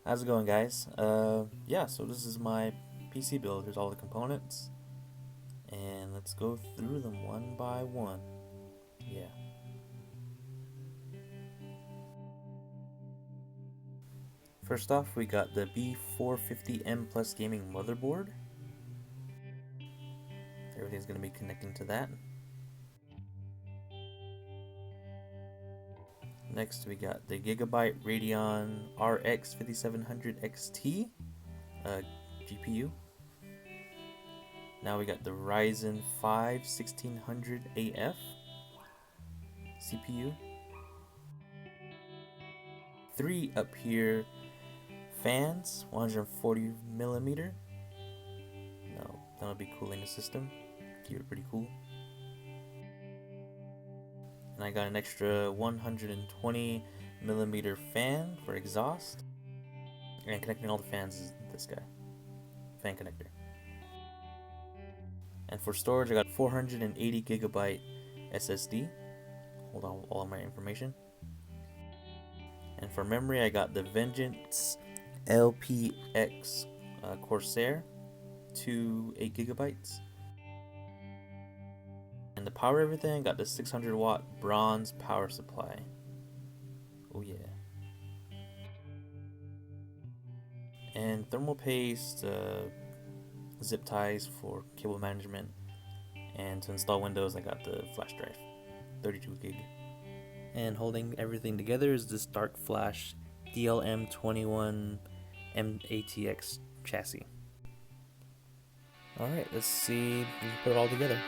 How's it going, guys? Yeah, so this is my PC build. Here's all the components, and let's go through them one by one. Yeah. First off, we got the B450M Plus gaming motherboard. Everything's going to be connecting to that. Next, we got the Gigabyte Radeon RX 5700 XT GPU. Now we got the Ryzen 5 1600 AF CPU. 3 up here fans, 140 millimeter. No, that'll be cooling the system. Keep it pretty cool. And I got an extra 120 millimeter fan for exhaust. And connecting all the fans is this guy, fan connector. And for storage, I got 480 gigabyte SSD. Hold on, all of my information. And for memory, I got the Vengeance LPX Corsair, 8 gigabytes. And to power everything, I got the 600 watt bronze power supply. Oh yeah. And thermal paste, zip ties for cable management, and to install Windows, I got the flash drive, 32 gig. And holding everything together is this Darkflash DLM 21 MATX chassis. Alright, let's see if we can put it all together.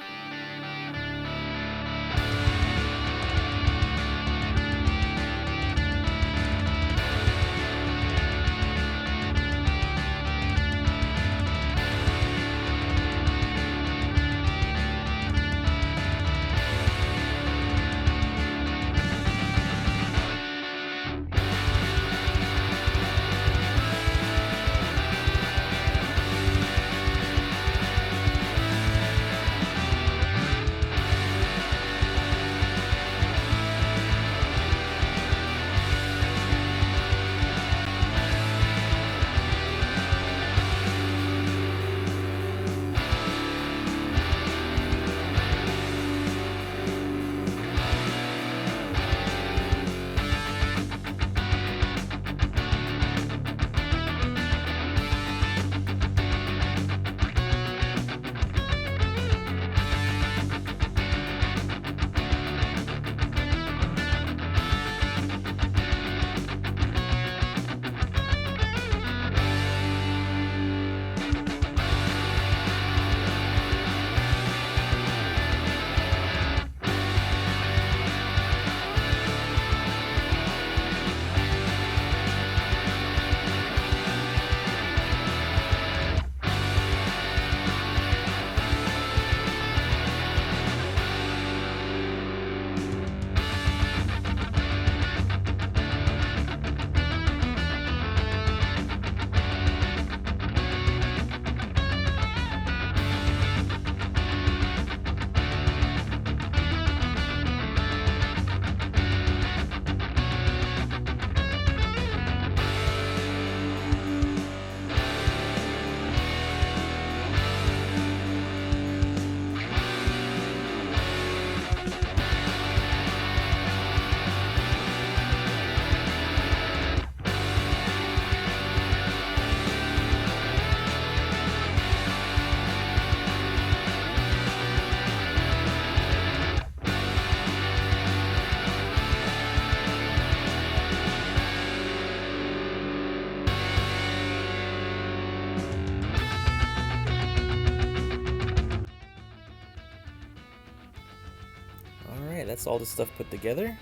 Alright, that's all the stuff put together.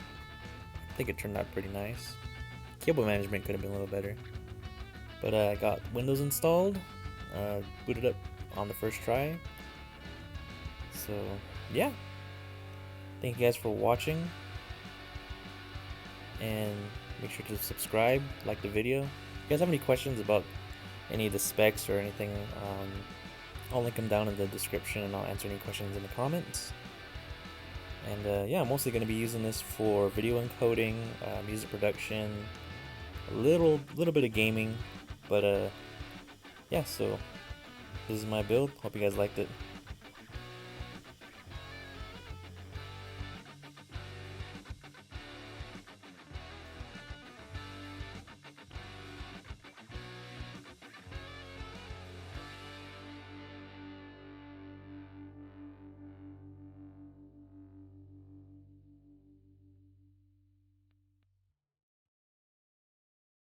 I think it turned out pretty nice. Cable management could have been a little better. But I got Windows installed, booted up on the first try. So, yeah. Thank you guys for watching. And make sure to subscribe, like the video. If you guys have any questions about any of the specs or anything, I'll link them down in the description and I'll answer any questions in the comments. And yeah, I'm mostly going to be using this for video encoding, music production, a little bit of gaming, but yeah. So this is my build. Hope you guys liked it.